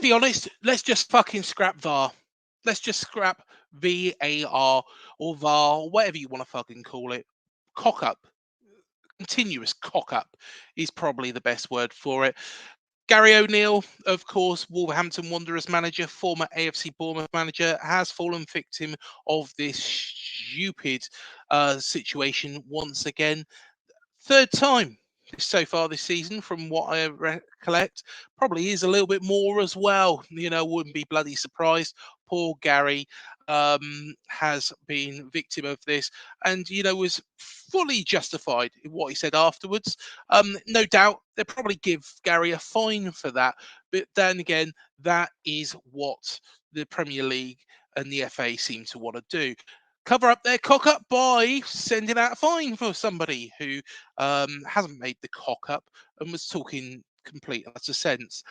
be honest, let's just fucking scrap VAR. Let's just scrap VAR or VAR, whatever you want to fucking call it. Cock up. Continuous cock up is probably the best word for it. Gary O'Neill, of course, Wolverhampton Wanderers manager, former AFC Bournemouth manager, has fallen victim of this stupid situation once again. Third time so far this season, from what I recollect. Probably is a little bit more as well. Wouldn't be bloody surprised. Poor Gary has been victim of this, and was fully justified in what he said afterwards. No doubt they'll probably give Gary a fine for that, but then again, that is what the Premier League and the FA seem to want to do. Cover up their cock up by sending out a fine for somebody who hasn't made the cock up and was talking complete and utter sense.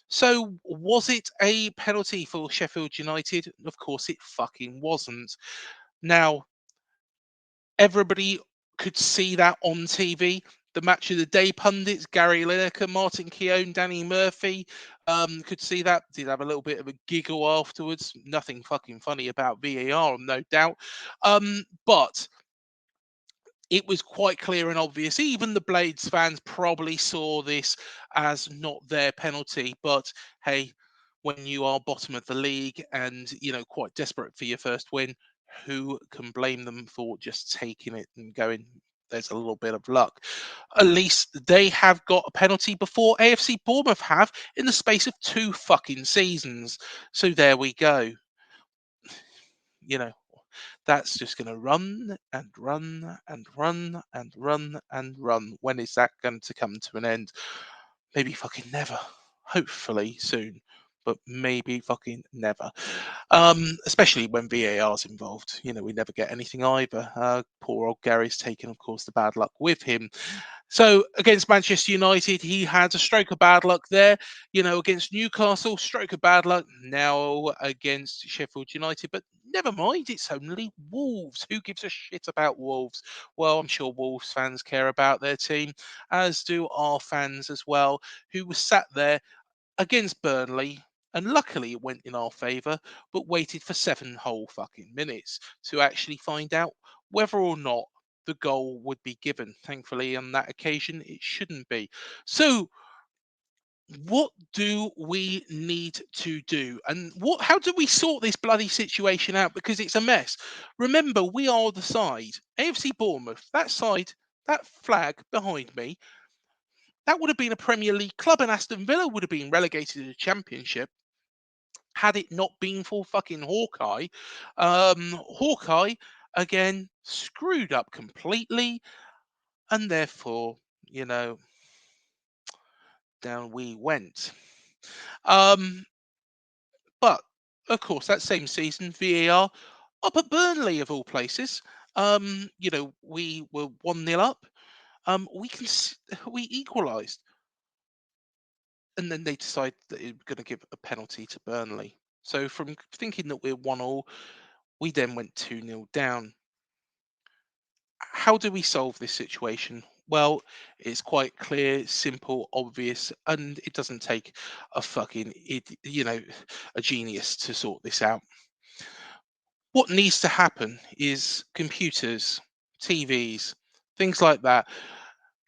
So was it a penalty for Sheffield United? Of course it fucking wasn't. Now, everybody could see that on TV. The match of the day pundits, Gary Lineker, Martin Keown, Danny Murphy, could see that. Did have a little bit of a giggle afterwards. Nothing fucking funny about VAR, no doubt. But it was quite clear and obvious. Even the Blades fans probably saw this as not their penalty. But hey, when you are bottom of the league and quite desperate for your first win, who can blame them for just taking it and going, there's a little bit of luck. At least they have got a penalty before AFC Bournemouth have in the space of 2 fucking seasons. So there we go. That's just going to run and run and run and run and run. When is that going to come to an end? Maybe fucking never. Hopefully soon, but maybe fucking never. Especially when VAR's involved. We never get anything either. Poor old Gary's taken, of course, the bad luck with him. So against Manchester United, he had a stroke of bad luck there. Against Newcastle, stroke of bad luck. Now against Sheffield United, but never mind. It's only Wolves. Who gives a shit about Wolves? Well, I'm sure Wolves fans care about their team, as do our fans as well, who were sat there against Burnley. And luckily it went in our favour, but waited for 7 whole fucking minutes to actually find out whether or not the goal would be given. Thankfully, on that occasion, it shouldn't be. So, what do we need to do? And how do we sort this bloody situation out? Because it's a mess. Remember, we are the side. AFC Bournemouth, that side, that flag behind me, that would have been a Premier League club, and Aston Villa would have been relegated to the Championship had it not been for fucking Hawkeye. Hawkeye, again, screwed up completely, and therefore, down we went. But, of course, that same season, VAR up at Burnley, of all places. We were 1-0 up. We equalised. And then they decided that they were going to give a penalty to Burnley. So from thinking that we're 1-1, we then went 2-0 down. How do we solve this situation? Well, it's quite clear, simple, obvious, and it doesn't take a fucking, a genius to sort this out. What needs to happen is computers, TVs, things like that.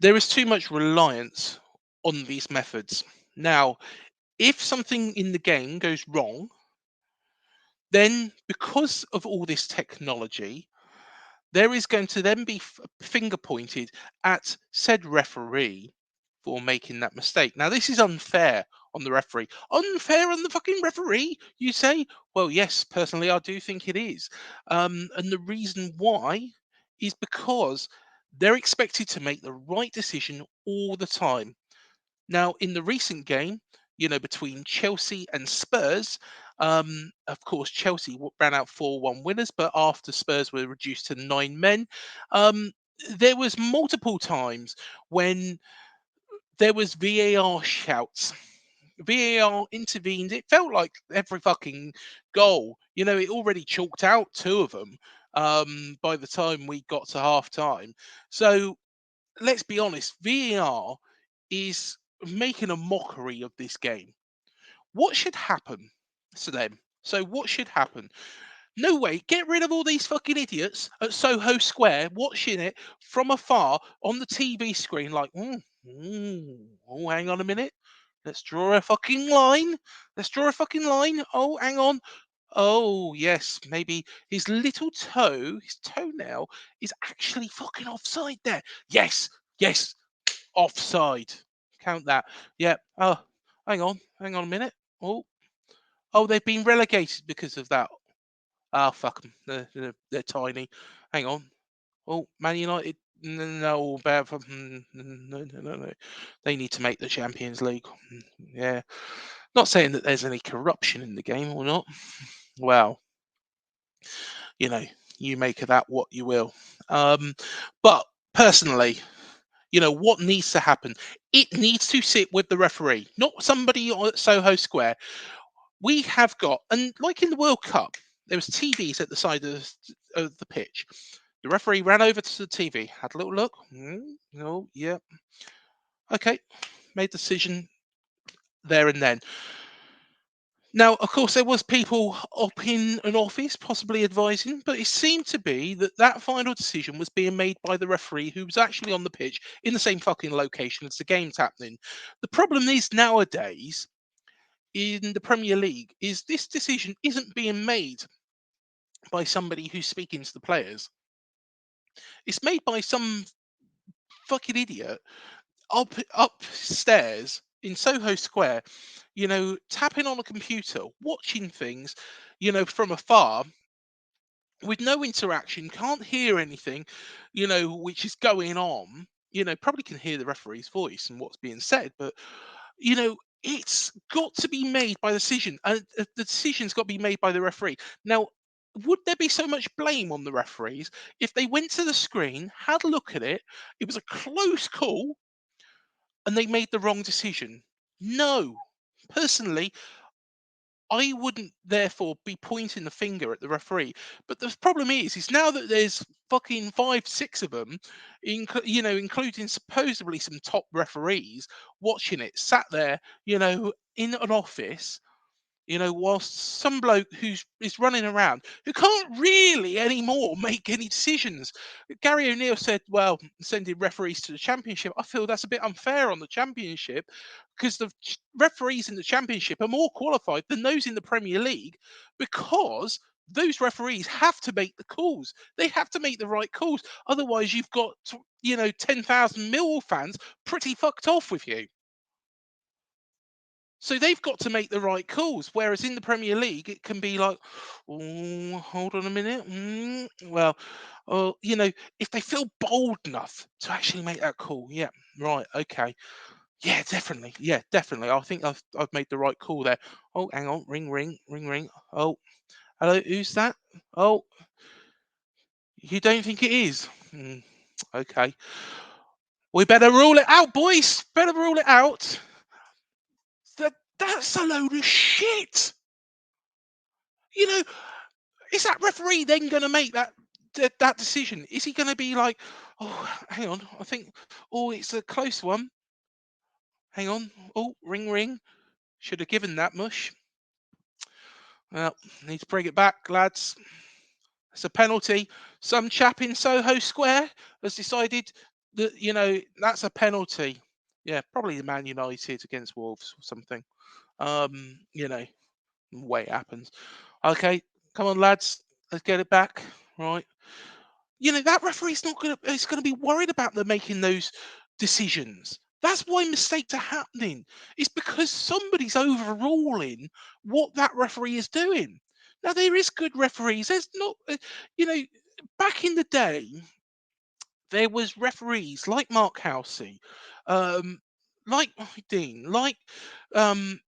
There is too much reliance on these methods. Now, if something in the game goes wrong, then because of all this technology, there is going to then be finger pointed at said referee for making that mistake. Now, this is unfair on the referee. Unfair on the fucking referee, you say? Well, yes, personally, I do think it is. And the reason why is because they're expected to make the right decision all the time. Now, in the recent game, between Chelsea and Spurs, of course, Chelsea ran out 4-1 winners, but after Spurs were reduced to 9 men, um, there was multiple times when there was VAR shouts. VAR intervened. It felt like every fucking goal. It already chalked out 2 of them by the time we got to half time. So let's be honest, VAR is making a mockery of this game. What should happen to them? So what should happen? No way. Get rid of all these fucking idiots at Soho Square watching it from afar on the TV screen, like, oh, hang on a minute. Let's draw a fucking line. Let's draw a fucking line. Oh, hang on. Oh, yes, maybe his little toe, his toenail, is actually fucking offside there. Yes, yes, offside. Count that. Yeah. Oh, hang on a minute. Oh, they've been relegated because of that. Oh, fuck them. They're tiny. Hang on. Oh, Man United. No, bad. No. They need to make the Champions League. Yeah. Not saying that there's any corruption in the game or not. Well, you know, you make of that what you will. But personally, what needs to happen? It needs to sit with the referee, not somebody at Soho Square. We have got, and like in the World Cup, there was TVs at the side of the pitch. The referee ran over to the TV, had a little look. No, yeah, okay, made the decision there and then. Now, of course, there was people up in an office, possibly advising, but it seemed to be that final decision was being made by the referee, who was actually on the pitch in the same fucking location as the game's happening. The problem is nowadays in the Premier League is this decision isn't being made by somebody who's speaking to the players. It's made by some fucking idiot upstairs in Soho Square, tapping on a computer, watching things, from afar with no interaction, can't hear anything, which is going on. Probably can hear the referee's voice and what's being said, but it's got to be made by the decision, and the decision's got to be made by the referee. Now, would there be so much blame on the referees if they went to the screen, had a look at it, it was a close call, and they made the wrong decision? No. Personally, I wouldn't therefore be pointing the finger at the referee. But the problem is now that there's fucking 5, 6 of them, including supposedly some top referees watching it, sat there, in an office, whilst some bloke is running around who can't really anymore make any decisions. Gary O'Neill said, well, sending referees to the Championship, I feel that's a bit unfair on the Championship, because the referees in the Championship are more qualified than those in the Premier League, because those referees have to make the calls. They have to make the right calls. Otherwise, you've got, 10,000 Millwall fans pretty fucked off with you. So they've got to make the right calls. Whereas in the Premier League, it can be like, oh, hold on a minute. Well, if they feel bold enough to actually make that call, yeah, right, okay. Yeah, definitely. Yeah, definitely. I think I've made the right call there. Oh, hang on. Ring, ring, ring, ring. Oh, hello. Who's that? Oh, you don't think it is? Okay. We better rule it out, boys. Better rule it out. That's a load of shit. Is that referee then going to make that decision? Is he going to be like, oh, hang on, I think, oh, it's a close one. Hang on. Oh, ring, ring. Should have given that mush. Well, need to bring it back, lads. It's a penalty. Some chap in Soho Square has decided that, that's a penalty. Yeah, probably the Man United against Wolves or something. Way it happens. Okay, come on, lads. Let's get it back. Right. That referee's not gonna is gonna be worried about them making those decisions. That's why mistakes are happening. It's because somebody's overruling what that referee is doing. Now there is good referees. There's not, you know, back in the day there was referees like Mark Housey, like Dean, like I'm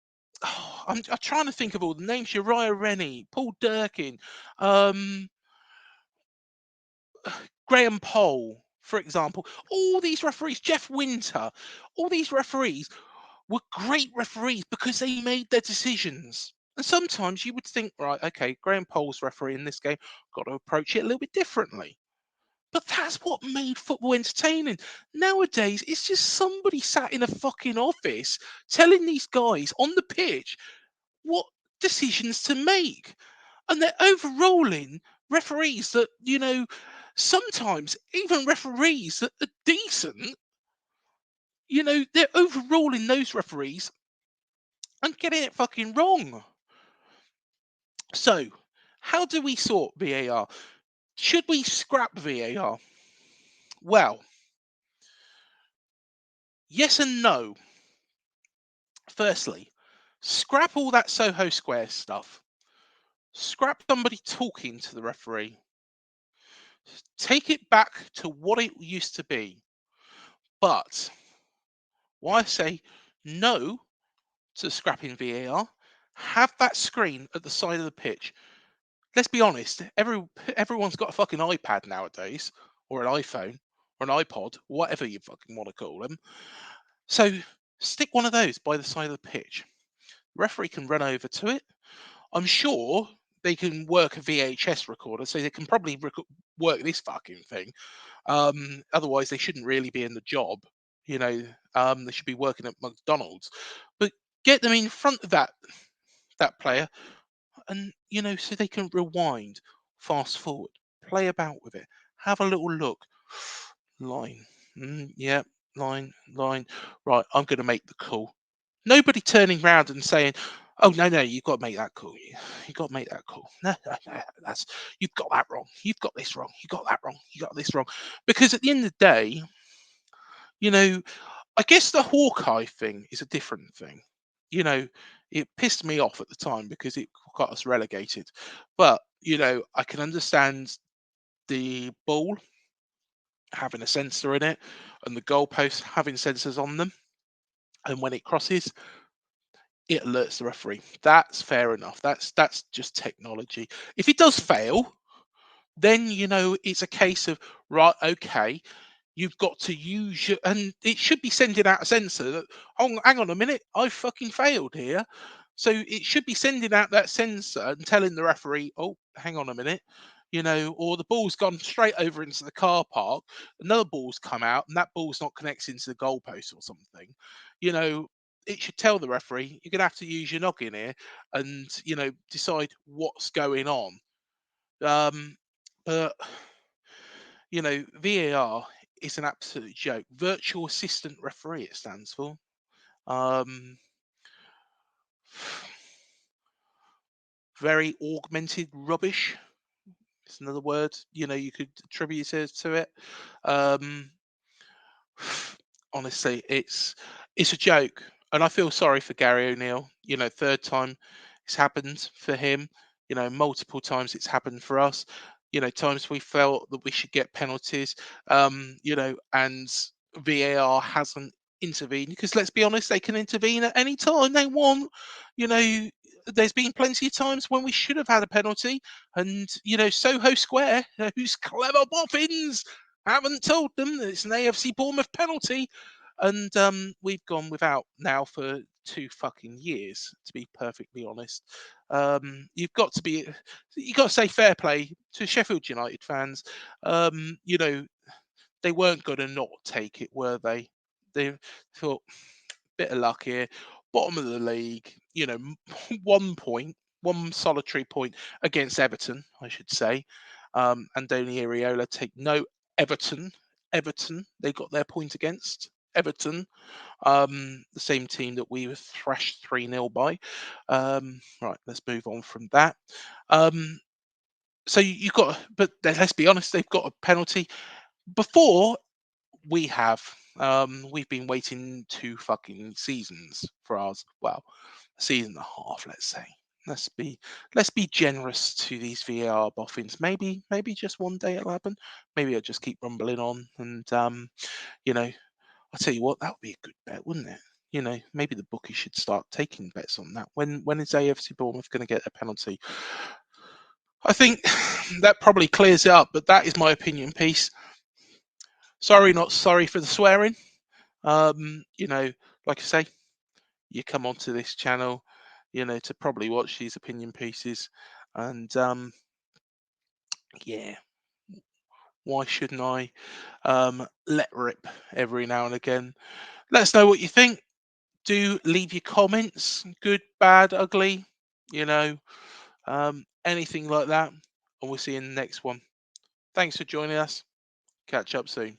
trying to think of all the names: Uriah Rennie, Paul Durkin, um, Graham Pole, for example. All these referees, Jeff Winter, all these referees were great referees because they made their decisions. And sometimes you would think, right, okay, Graham Pole's referee in this game, got to approach it a little bit differently. But that's what made football entertaining. Nowadays, it's just somebody sat in a fucking office telling these guys on the pitch, what decisions to make. And they're overruling referees that, sometimes even referees that are decent, they're overruling those referees and getting it fucking wrong. So, how do we sort VAR? Should we scrap VAR? Well, yes and no. Firstly, scrap all that Soho Square stuff. Scrap somebody talking to the referee. Take it back to what it used to be. But why I say no to scrapping VAR, have that screen at the side of the pitch. Let's be honest, everyone's got a fucking iPad nowadays, or an iPhone, or an iPod, whatever you fucking want to call them. So stick one of those by the side of the pitch. Referee can run over to it. I'm sure they can work a VHS recorder, so they can probably work this fucking thing. Otherwise, they shouldn't really be in the job. They should be working at McDonald's. But get them in front of that player, and so they can rewind, fast forward, play about with it, have a little look. Line, yeah, line. Right, I'm going to make the call. Nobody turning round and saying, "Oh no, you've got to make that call. You've got to make that call. No, that's you've got that wrong. You've got this wrong. You got that wrong. You got this wrong." Because at the end of the day, I guess the Hawkeye thing is a different thing. It pissed me off at the time because it got us relegated. But I can understand the ball having a sensor in it and the goalposts having sensors on them, and when it crosses, it alerts the referee. That's fair enough. That's just technology. If it does fail, then it's a case of, right, okay, you've got to use your, and it should be sending out a sensor that, oh, hang on a minute, I fucking failed here. So it should be sending out that sensor and telling the referee, oh, hang on a minute, or the ball's gone straight over into the car park, another ball's come out, and that ball's not connecting to the goalpost or something. It should tell the referee, you're going to have to use your noggin here and, decide what's going on. But VAR is an absolute joke. Virtual assistant referee, it stands for. Very augmented rubbish. It's another word you could attribute to it. Honestly, it's a joke, and I feel sorry for Gary O'Neill. Third time it's happened for him. Multiple times it's happened for us. Times we felt that we should get penalties. And VAR hasn't intervened because, let's be honest, they can intervene at any time they want. You know, there's been plenty of times when we should have had a penalty, and Soho Square, whose clever boffins haven't told them that it's an AFC Bournemouth penalty, and we've gone without now for 2 fucking years, to be perfectly honest. You've got to say fair play to Sheffield United fans. They weren't going to not take it, were they? They thought, bit of luck here, bottom of the league. 1 point, one solitary point against Everton, I should say. Andoni Iraola take no Everton. They got their point against Everton, the same team that we were thrashed 3-0 by. Right, let's move on from that. So you've got, but let's be honest, they've got a penalty before we have. We've been waiting 2 fucking seasons for ours. Well, a season and a half, let's say. Let's be generous to these VAR boffins. Maybe just one day it'll happen. Maybe I'll just keep rumbling on, and I'll tell you what, that would be a good bet, wouldn't it? Maybe the bookie should start taking bets on that. When is AFC Bournemouth going to get a penalty? I think that probably clears it up, but that is my opinion piece. Sorry, not sorry for the swearing. Like I say, you come onto this channel, to probably watch these opinion pieces, and yeah, why shouldn't I let rip every now and again? Let us know what you think. Do leave your comments, good, bad, ugly. you know, anything like that. And we'll see you in the next one. Thanks for joining us. Catch up soon.